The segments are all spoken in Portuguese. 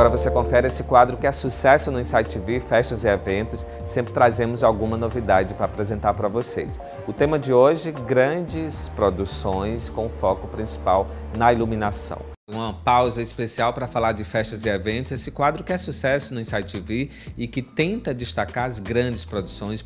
Agora você confere esse quadro que é sucesso no Insight TV, festas e eventos. Sempre trazemos alguma novidade para apresentar para vocês. O tema de hoje, grandes produções com foco principal na iluminação. Uma pausa especial para falar de festas e eventos, esse quadro que é sucesso no Insight TV e que tenta destacar as grandes produções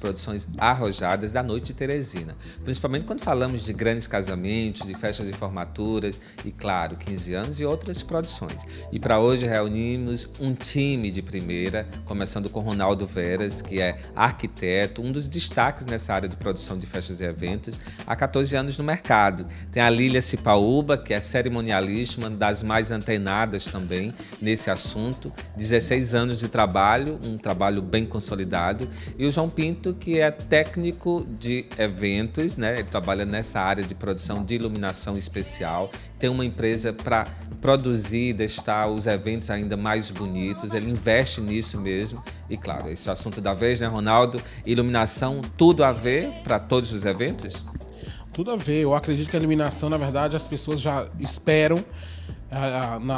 arrojadas da noite de Teresina. Principalmente quando falamos de grandes casamentos, de festas de formaturas e, claro, 15 anos e outras produções. E para hoje reunimos um time de primeira, começando com Ronaldo Veras, que é arquiteto, um dos destaques nessa área de produção de festas e eventos, há 14 anos no mercado. Tem a Lília Cipaúba, que é cerimonialista, uma das mais antenadas também nesse assunto, 16 anos de trabalho, um trabalho bem consolidado, e o João Pinto, que é técnico de eventos, né? Ele trabalha nessa área de produção de iluminação especial, tem uma empresa para produzir e deixar os eventos ainda mais bonitos, ele investe nisso mesmo, e claro, esse é o assunto da vez, né, Ronaldo? Iluminação, tudo a ver para todos os eventos? Tudo a ver. Eu acredito que a iluminação, na verdade, as pessoas já esperam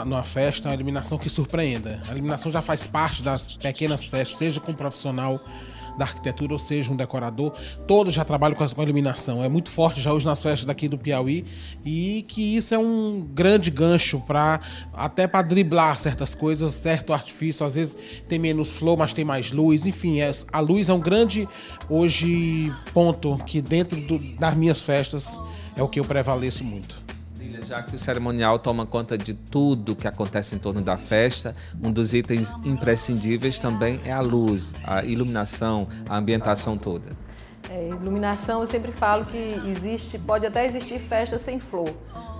numa festa, uma iluminação que surpreenda. A iluminação já faz parte das pequenas festas, seja com um profissional da arquitetura ou seja um decorador, todos já trabalham com a iluminação. É muito forte já hoje nas festas daqui do Piauí e que isso é um grande gancho até para driblar certas coisas, certo artifício. Às vezes tem menos flor, mas tem mais luz. Enfim, a luz é um grande hoje ponto que dentro das minhas festas é o que eu prevaleço muito. Já que o cerimonial toma conta de tudo que acontece em torno da festa, um dos itens imprescindíveis também é a luz, a iluminação, a ambientação toda. Iluminação, eu sempre falo que pode até existir festa sem flor,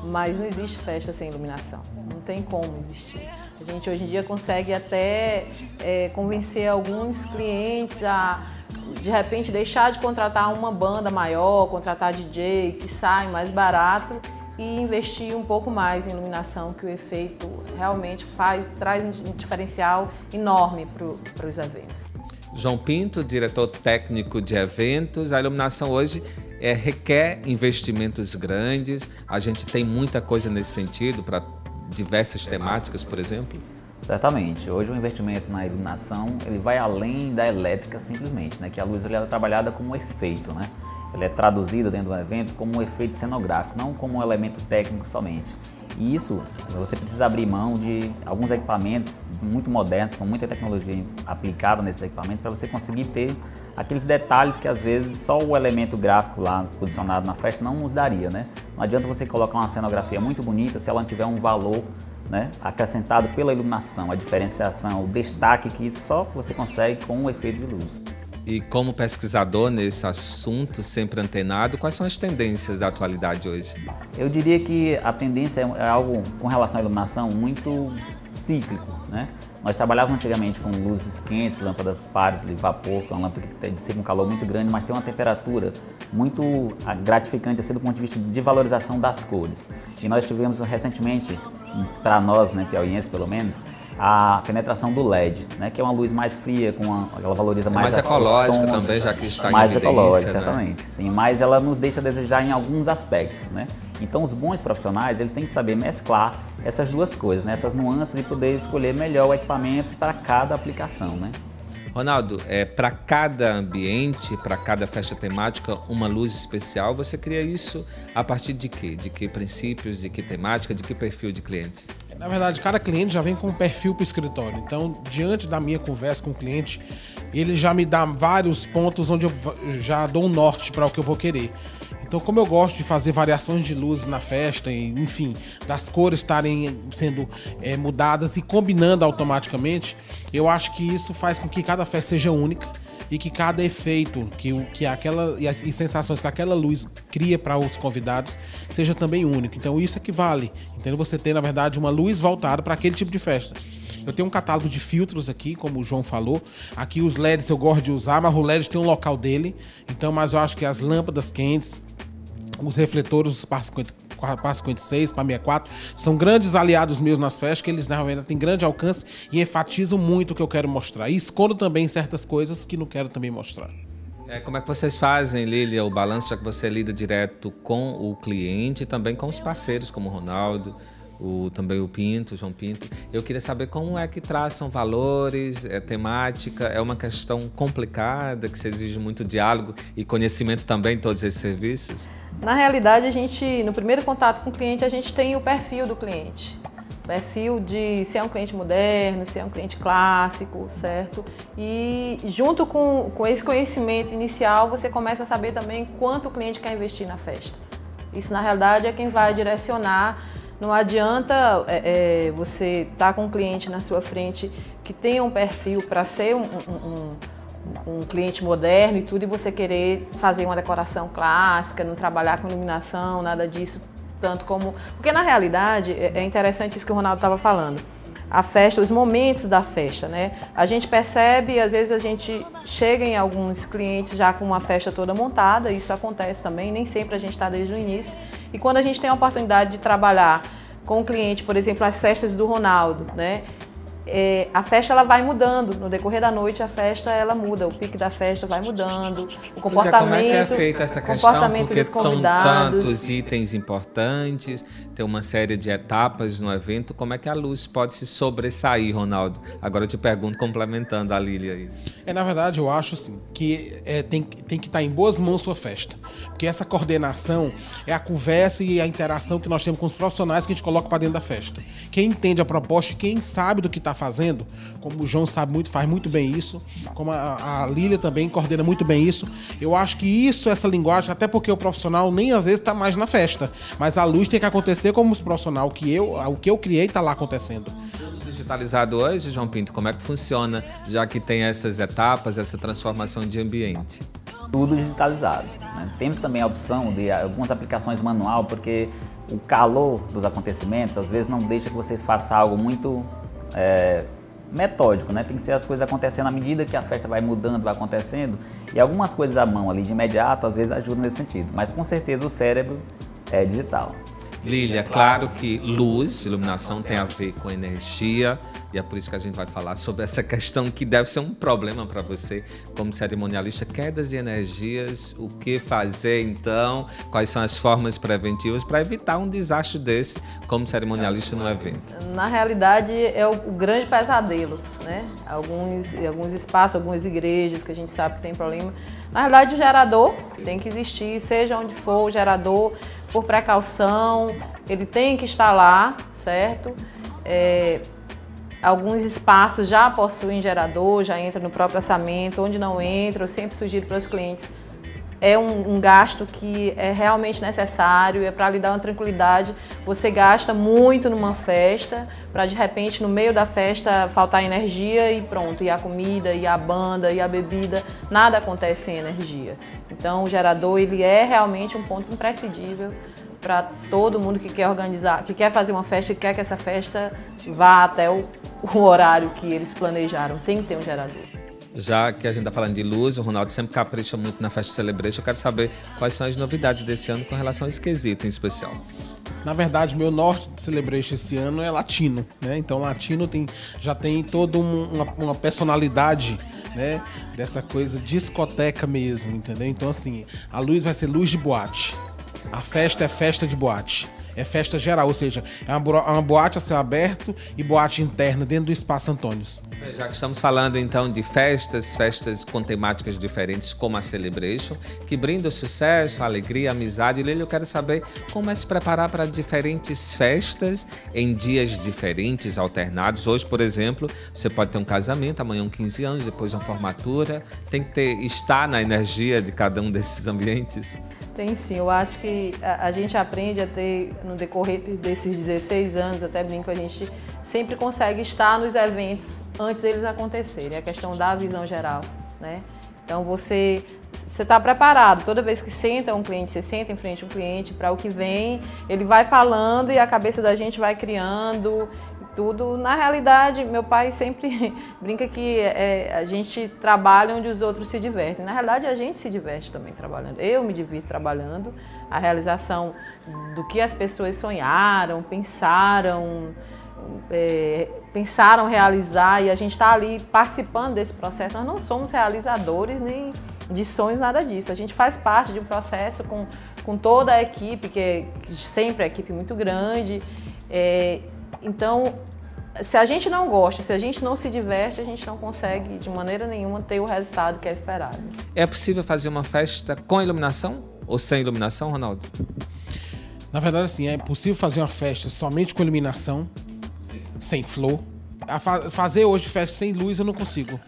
mas não existe festa sem iluminação, não tem como existir. A gente hoje em dia consegue até convencer alguns clientes a, de repente, deixar de contratar uma banda maior, contratar DJ, que sai mais barato, e investir um pouco mais em iluminação, que o efeito realmente traz um diferencial enorme para os eventos. João Pinto, diretor técnico de eventos, a iluminação hoje requer investimentos grandes, a gente tem muita coisa nesse sentido para diversas temáticas, por exemplo? Certamente. Hoje o investimento na iluminação ele vai além da elétrica simplesmente, né? Que a luz ela é trabalhada como um efeito, né? Ela é traduzida dentro do evento como um efeito cenográfico, não como um elemento técnico somente. E isso, você precisa abrir mão de alguns equipamentos muito modernos, com muita tecnologia aplicada nesses equipamentos, para você conseguir ter aqueles detalhes que às vezes só o elemento gráfico lá posicionado na festa não nos daria, né? Não adianta você colocar uma cenografia muito bonita se ela não tiver um valor, né, acrescentado pela iluminação, a diferenciação, o destaque que isso só você consegue com um efeito de luz. E como pesquisador nesse assunto, sempre antenado, quais são as tendências da atualidade hoje? Eu diria que a tendência é algo com relação à iluminação muito cíclico, né? Nós trabalhávamos antigamente com luzes quentes, lâmpadas pares de vapor, que é uma lâmpada que dissipa um calor muito grande, mas tem uma temperatura muito gratificante assim, do ponto de vista de valorização das cores. E nós tivemos recentemente, para nós, né, piauienses pelo menos, a penetração do LED, né, que é uma luz mais fria, ela valoriza mais ecológica tons, também, já que está mais em evidência, ecológica, né? certamente. Sim, mas ela nos deixa a desejar em alguns aspectos, né? Então os bons profissionais, ele tem que saber mesclar essas duas coisas, né, essas nuances e poder escolher melhor o equipamento para cada aplicação, né? Ronaldo, para cada ambiente, para cada festa temática, uma luz especial, você cria isso a partir de quê? De que princípios, de que temática, de que perfil de cliente? Na verdade, cada cliente já vem com um perfil para o escritório. Então, diante da minha conversa com o cliente, ele já me dá vários pontos onde eu já dou um norte para o que eu vou querer. Então, como eu gosto de fazer variações de luzes na festa, enfim, das cores estarem sendo mudadas e combinando automaticamente, eu acho que isso faz com que cada festa seja única e que cada efeito e sensações que aquela luz cria para os convidados seja também único. Então isso é que vale, entendeu? Você ter, na verdade, uma luz voltada para aquele tipo de festa. Eu tenho um catálogo de filtros aqui, como o João falou. Aqui os LEDs eu gosto de usar, mas o LED tem um local dele. Então, mas eu acho que as lâmpadas quentes, os refletores, os par 56, par 64, são grandes aliados meus nas festas, que eles realmente têm grande alcance e enfatizam muito o que eu quero mostrar. E escondo também certas coisas que não quero também mostrar. Como é que vocês fazem, Lília, o balanço, já que você lida direto com o cliente e também com os parceiros, como o Ronaldo, também o Pinto, João Pinto. Eu queria saber como é que traçam valores, temática, é uma questão complicada, que se exige muito diálogo e conhecimento também em todos esses serviços? Na realidade, a gente, no primeiro contato com o cliente, a gente tem o perfil do cliente. Perfil de se é um cliente moderno, se é um cliente clássico, certo? E junto com esse conhecimento inicial, você começa a saber também quanto o cliente quer investir na festa. Isso, na realidade, é quem vai direcionar. Não adianta você estar com um cliente na sua frente que tenha um perfil para ser um cliente moderno e tudo, e você querer fazer uma decoração clássica, não trabalhar com iluminação, nada disso, tanto como... Porque, na realidade, é interessante isso que o Ronaldo estava falando. A festa, os momentos da festa, né? A gente percebe, às vezes a gente chega em alguns clientes já com uma festa toda montada, isso acontece também, nem sempre a gente está desde o início. E quando a gente tem a oportunidade de trabalhar com o cliente, por exemplo, as festas do Ronaldo, né? A festa ela vai mudando, no decorrer da noite a festa ela muda, o pique da festa vai mudando, o comportamento, como é que é feita essa questão? Porque são tantos itens importantes, tem uma série de etapas no evento, como é que a luz pode se sobressair, Ronaldo? Agora eu te pergunto, complementando a Lília aí. Na verdade, eu acho assim, que tem que estar em boas mãos sua festa, porque essa coordenação é a conversa e a interação que nós temos com os profissionais que a gente coloca para dentro da festa. Quem entende a proposta, quem sabe do que está fazendo, como o João sabe muito, faz muito bem isso, como a Lília também coordena muito bem isso. Eu acho que isso, essa linguagem, até porque o profissional nem às vezes está mais na festa, mas a luz tem que acontecer como os profissionais, o que eu criei está lá acontecendo. Digitalizado hoje, João Pinto, como é que funciona, já que tem essas etapas, essa transformação de ambiente? Tudo digitalizado, né? Temos também a opção de algumas aplicações manual, porque o calor dos acontecimentos às vezes não deixa que você faça algo muito metódico, né? Tem que ser as coisas acontecendo à medida que a festa vai mudando, vai acontecendo, e algumas coisas à mão ali de imediato às vezes ajudam nesse sentido, mas com certeza o cérebro é digital. Lília, claro que luz, iluminação tem a ver com energia, e é por isso que a gente vai falar sobre essa questão que deve ser um problema para você como cerimonialista, quedas de energias, o que fazer então, quais são as formas preventivas para evitar um desastre desse como cerimonialista no evento. Na realidade é o grande pesadelo, né? Alguns espaços, algumas igrejas que a gente sabe que tem problema. Na realidade o gerador tem que existir, seja onde for o gerador, por precaução, ele tem que estar lá, certo? Alguns espaços já possuem gerador, já entra no próprio orçamento, onde não entra, eu sempre sugiro para os clientes, é um gasto que é realmente necessário, é para lhe dar uma tranquilidade. Você gasta muito numa festa, para de repente no meio da festa faltar energia e pronto, e a comida, e a banda, e a bebida, nada acontece sem energia. Então o gerador ele é realmente um ponto imprescindível para todo mundo que quer organizar, que quer fazer uma festa, que quer que essa festa vá até o horário que eles planejaram, tem que ter um gerador. Já que a gente está falando de luz, o Ronaldo sempre capricha muito na Festa Celebration, eu quero saber quais são as novidades desse ano com relação a esse quesito em especial. Na verdade, meu norte de Celebration esse ano é latino, né? Então, latino já tem toda uma personalidade, né? Dessa coisa discoteca mesmo, entendeu? Então, assim, a luz vai ser luz de boate. A festa é festa de boate. É festa geral, ou seja, é uma boate a céu aberto e boate interna dentro do Espaço Antônios. Já que estamos falando então de festas com temáticas diferentes como a Celebration, que brinda o sucesso, a alegria, a amizade. Lília, eu quero saber como é se preparar para diferentes festas em dias diferentes, alternados. Hoje, por exemplo, você pode ter um casamento, amanhã 15 anos, depois uma formatura. Tem que estar na energia de cada um desses ambientes? Tem sim, eu acho que a gente aprende a ter, no decorrer desses 16 anos, até brinco, a gente sempre consegue estar nos eventos antes deles acontecerem, a questão da visão geral, né? Então você está preparado, toda vez que senta um cliente, você senta em frente a um cliente, para o que vem, ele vai falando e a cabeça da gente vai criando tudo. Na realidade, meu pai sempre brinca que a gente trabalha onde os outros se divertem. Na realidade, a gente se diverte também trabalhando. Eu me divirto trabalhando. A realização do que as pessoas sonharam, pensaram realizar, e a gente está ali participando desse processo. Nós não somos realizadores nem de sonhos, nada disso. A gente faz parte de um processo com toda a equipe, que sempre é uma equipe muito grande, Então, se a gente não gosta, se a gente não se diverte, a gente não consegue de maneira nenhuma ter o resultado que é esperado. É possível fazer uma festa com iluminação ou sem iluminação, Ronaldo? Na verdade, assim, é possível fazer uma festa somente com iluminação, sem flow. Fazer hoje festa sem luz eu não consigo.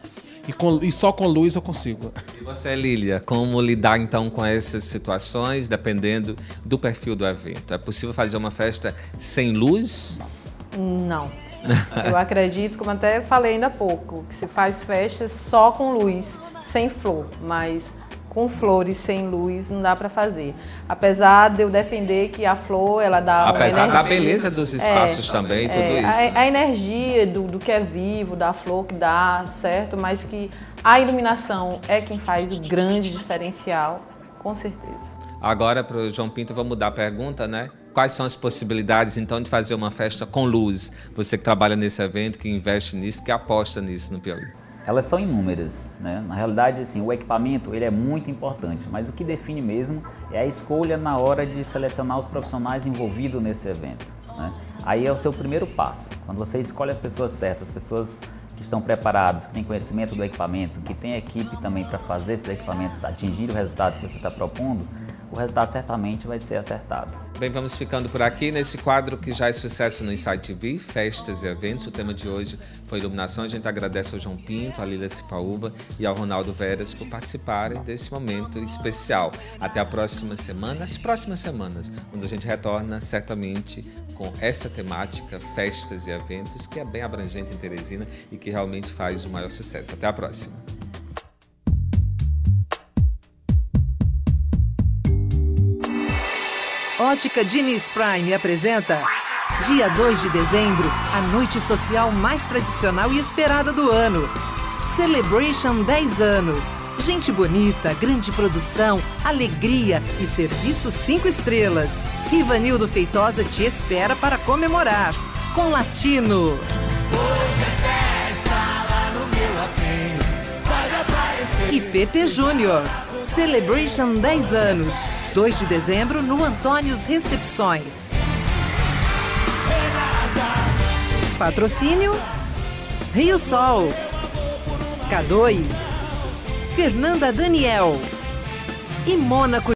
E só com luz eu consigo. E você, Lília, como lidar então com essas situações, dependendo do perfil do evento? É possível fazer uma festa sem luz? Não. Eu acredito, como até falei ainda há pouco, que se faz festas só com luz, sem flor, mas com flores sem luz não dá para fazer. Apesar de eu defender que a flor, ela dá uma Apesar energia, da beleza dos espaços também, tudo isso. A energia do que é vivo, da flor que dá, certo? Mas que a iluminação é quem faz o grande diferencial, com certeza. Agora, para o João Pinto, eu vou mudar a pergunta, né? Quais são as possibilidades, então, de fazer uma festa com luz? Você que trabalha nesse evento, que investe nisso, que aposta nisso no Piauí. Elas são inúmeras, né? Na realidade, assim, o equipamento ele é muito importante, mas o que define mesmo é a escolha na hora de selecionar os profissionais envolvidos nesse evento, né? Aí é o seu primeiro passo. Quando você escolhe as pessoas certas, as pessoas que estão preparadas, que têm conhecimento do equipamento, que têm equipe também para fazer esses equipamentos atingir o resultado que você está propondo, o resultado certamente vai ser acertado. Bem, vamos ficando por aqui nesse quadro que já é sucesso no Insight TV, festas e eventos. O tema de hoje foi iluminação. A gente agradece ao João Pinto, à Lília Cipaúba e ao Ronaldo Veras por participarem desse momento especial. Até a próxima semana, as próximas semanas, onde a gente retorna certamente com essa temática, festas e eventos, que é bem abrangente em Teresina e que realmente faz o maior sucesso. Até a próxima. Ótica Diniz Prime apresenta dia 2 de dezembro, a noite social mais tradicional e esperada do ano. Celebration 10 anos. Gente bonita, grande produção, alegria e serviço 5 estrelas. Rivanildo Feitosa te espera para comemorar. Com Latino. Hoje é festa lá no meu aterro, vai aparecer. E Pepe Júnior. Celebration 10 anos. 2 de dezembro no Antônios Recepções. Patrocínio Rio Sol, K2, Fernanda Daniel e Mônaco.